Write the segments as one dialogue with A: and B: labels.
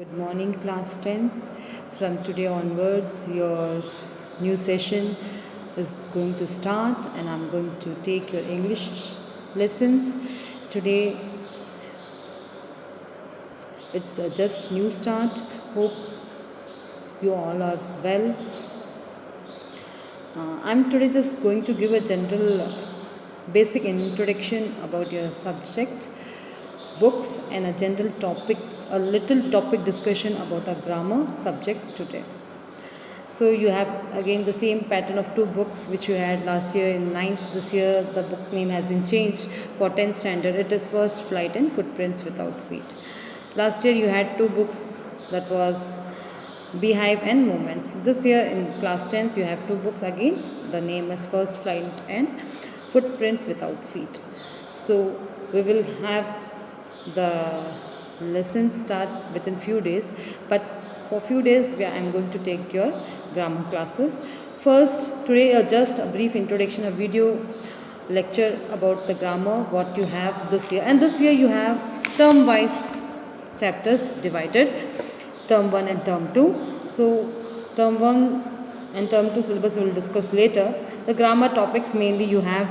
A: Good morning, class 10th. From today onwards, your new session is going to start, and I'm going to take your English lessons. Today, it's just new start. Hope you all are well. I'm today just going to give a general basic introduction about your subject, books, and a general topic, a little topic discussion about a grammar subject today. So you have again the same pattern of two books which you had last year in 9th. This year the book name has been changed for 10th standard. It is First Flight and Footprints Without Feet. Last year you had two books, that was Beehive and Moments. This year in class 10th you have two books again. The name is First Flight and Footprints Without Feet. So we will have the lessons start within few days, but for few days I am going to take your grammar classes. First, today just a brief introduction, a video lecture about the grammar, what you have this year. And this year you have term wise chapters divided, term 1 and term 2. So term 1 and term 2 syllabus we will discuss later. The grammar topics mainly you have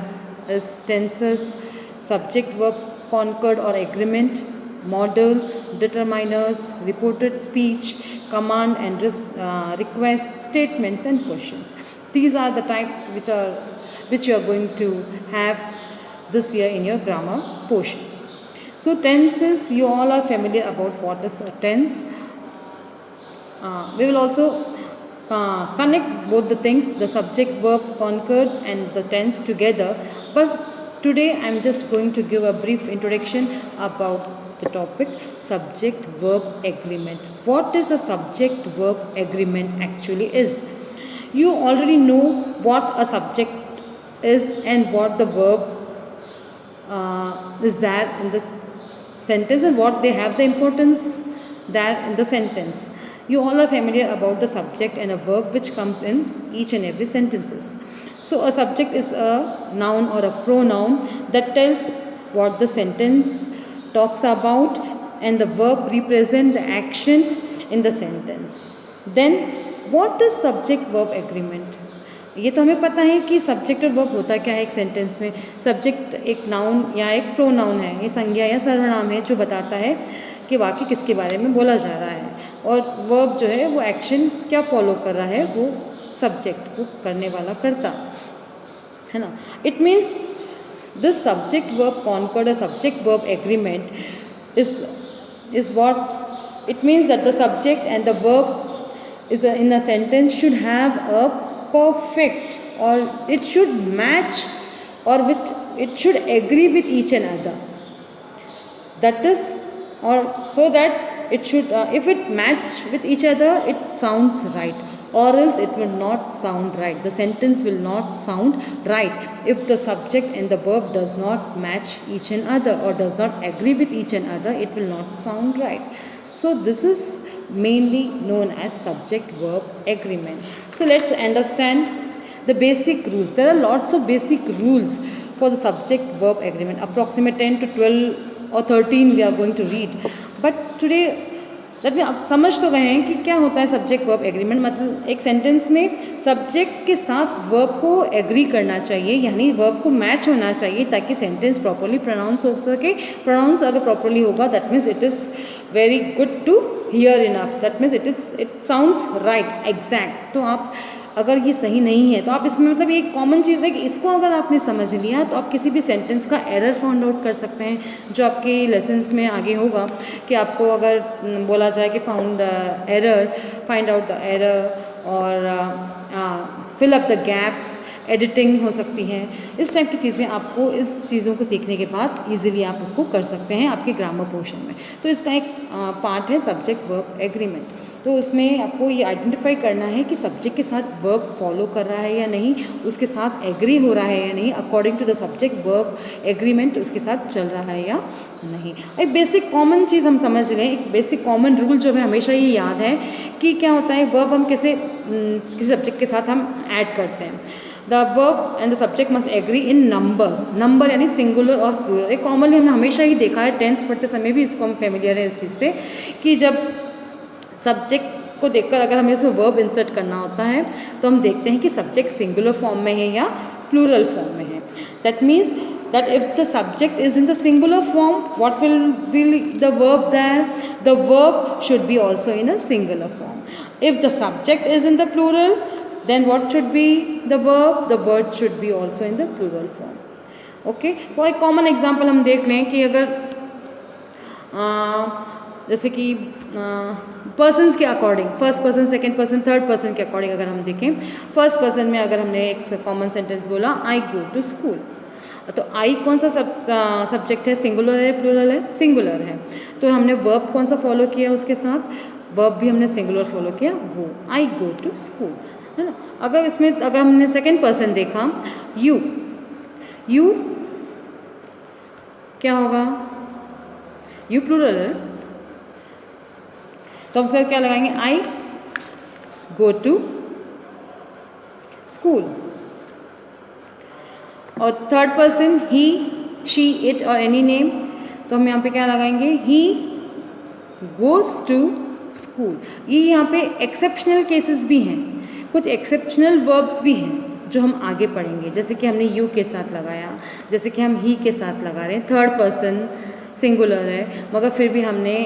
A: is tenses, subject verb concord or agreement, modals, determiners, reported speech, command and request, statements and questions. These are the types which you are going to have this year in your grammar portion. So tenses, you all are familiar about what is a tense. We will also connect both the things, the subject verb concord and the tense together, but today I am just going to give a brief introduction about the topic subject verb agreement. What is a subject verb agreement actually is? You already know what a subject is and what the verb is there in the sentence and what they have the importance there in the sentence. You all are familiar about the subject and a verb which comes in each and every sentences. So a subject is a noun or a pronoun that tells what the sentence talks about, and the verb represent the actions in the sentence. Then what is subject verb agreement? ये तो हमें पता है कि subject और verb होता क्या है एक सेंटेंस में. सब्जेक्ट एक नाउन या एक प्रोनाउन है, ये संज्ञा या सर्वनाम है जो बताता है कि वाक्य किसके बारे में बोला जा रहा है, और वर्ब जो है वो एक्शन क्या फॉलो कर रहा है, वो सब्जेक्ट को करने वाला करता है ना. It means this subject verb concord और subject verb agreement is what it means, that the subject and the verb is in a sentence should have a perfect, or it should match, or which it should agree with each another. That is, or so that it should if it match with each other it sounds right, or else it will not sound right. The sentence will not sound right if the subject and the verb does not match each other or does not agree with each other. It will not sound right. So this is mainly known as subject verb agreement. So let's understand the basic rules. There are lots of basic rules for the subject verb agreement. Approximate 10 to 12 or 13 we are going to read, but today that में आप समझ तो गए हैं कि क्या होता है सब्जेक्ट वर्ब एग्रीमेंट. मतलब एक सेंटेंस में सब्जेक्ट के साथ वर्ब को एग्री करना चाहिए, यानी वर्ब को मैच होना चाहिए ताकि सेंटेंस प्रॉपर्ली प्रोनाउंस हो सके. प्रोनाउंस अगर प्रॉपर्ली होगा that means it is very good to hear enough, that means it sounds right exact. तो आप अगर ये सही नहीं है तो आप इसमें, मतलब ये एक कॉमन चीज़ है कि इसको अगर आपने समझ लिया तो आप किसी भी सेंटेंस का एरर फाउंड आउट कर सकते हैं, जो आपके लेसन्स में आगे होगा कि आपको अगर बोला जाए कि फाइंड आउट द एरर और fill up the gaps, editing हो सकती है. इस टाइप की चीज़ें आपको इस चीज़ों को सीखने के बाद इजीली आप उसको कर सकते हैं आपके ग्रामर पोर्शन में. तो इसका एक पार्ट है सब्जेक्ट वर्ब एग्रीमेंट. तो उसमें आपको ये आइडेंटिफाई करना है कि सब्जेक्ट के साथ वर्ब फॉलो कर रहा है या नहीं, उसके साथ एग्री हो रहा है या नहीं, according to the subject verb agreement उसके साथ चल रहा है या नहीं. एक बेसिक कॉमन चीज़ हम समझ लें, एक बेसिक कॉमन रूल जो हमें हमेशा ये याद है कि क्या होता है, वर्ब हम कैसे किसी सब्जेक्ट के साथ हम ऐड करते हैं. The verb and the subject must agree in numbers. Number यानी सिंगुलर और प्लूरल. एक कॉमनली हमने हमेशा ही देखा है, टेंस पढ़ते समय भी इसको हम फेमिलियर है इस चीज़ से कि जब सब्जेक्ट को देखकर अगर हमें इसमें वर्ब इंसर्ट करना होता है तो हम देखते हैं कि सब्जेक्ट सिंगुलर फॉर्म में है या प्लूरल फॉर्म में है. That means that if the subject is in the singular form, what will be the verb there? The verb should be also in a singular form. If the subject is in the plural, then what should be the verb? The verb should be also in the plural form. Okay, for a common example हम देख लें कि अगर जैसे कि persons के according, first person, second person, third person के according अगर हम देखें, फर्स्ट पर्सन में अगर हमने एक कॉमन सेंटेंस बोला आई गो टू स्कूल, तो आई कौन सा सब्जेक्ट है, सिंगुलर है प्लूरल है? सिंगुलर है. तो हमने वर्ब कौन सा फॉलो किया उसके साथ? वर्ब भी हमने सिंगुलर फॉलो किया, गो, आई गो टू स्कूल, है ना. अगर इसमें अगर हमने सेकंड पर्सन देखा, यू, यू क्या होगा? यू प्लूरल है, तो हम उसका क्या लगाएंगे? I go to school. और third person he, she, it और एनी नेम, तो हम यहाँ पे क्या लगाएंगे? He goes to school. ये यहाँ पे एक्सेप्शनल केसेस भी हैं, कुछ एक्सेप्शनल वर्ब्स भी हैं जो हम आगे पढ़ेंगे. जैसे कि हमने यू के साथ लगाया, जैसे कि हम ही के साथ लगा रहे हैं, थर्ड पर्सन सिंगुलर है मगर फिर भी हमने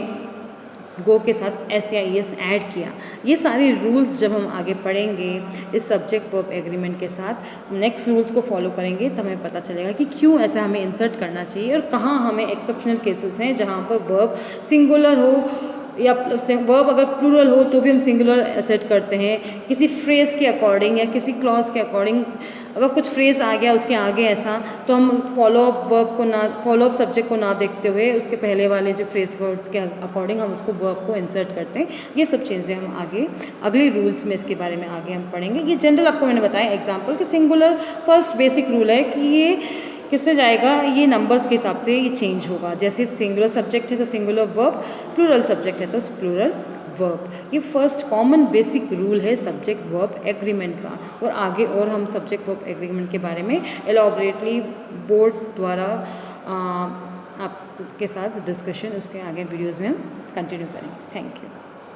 A: गो के साथ एस या ई एस ऐड किया. ये सारी रूल्स जब हम आगे पढ़ेंगे इस सब्जेक्ट वर्ब एग्रीमेंट के साथ, हम नेक्स्ट रूल्स को फॉलो करेंगे तो हमें पता चलेगा कि क्यों ऐसा हमें इंसर्ट करना चाहिए और कहाँ हमें एक्सेप्शनल केसेस हैं जहाँ पर वर्ब सिंगुलर हो या वर्ब अगर प्लूरल हो तो भी हम सिंगुलर एसेट करते हैं. किसी फ्रेज़ के अकॉर्डिंग या किसी क्लॉज के अकॉर्डिंग अगर कुछ फ्रेज़ आ गया उसके आगे ऐसा, तो हम फॉलोअप वर्ब को ना, फॉलोअप सब्जेक्ट को ना देखते हुए उसके पहले वाले जो फ्रेज़ वर्ड्स के अकॉर्डिंग हम उसको वर्ब को इंसर्ट करते हैं. ये सब चीज़ें हम आगे अगले रूल्स में इसके बारे में आगे हम पढ़ेंगे. ये जनरल आपको मैंने बताया एग्जाम्पल कि सिंगुलर फर्स्ट बेसिक रूल है कि ये किससे जाएगा? ये नंबर्स के हिसाब से ये चेंज होगा. जैसे सिंगुलर सब्जेक्ट है तो सिंगुलर वर्ब, प्लूरल सब्जेक्ट है तो प्लूरल वर्ब. ये फर्स्ट कॉमन बेसिक रूल है सब्जेक्ट वर्ब एग्रीमेंट का. और आगे और हम सब्जेक्ट वर्ब एग्रीमेंट के बारे में एलॉबरेटली बोर्ड द्वारा आपके साथ डिस्कशन इसके आगे वीडियोज़ में हम कंटिन्यू करेंगे. Thank you.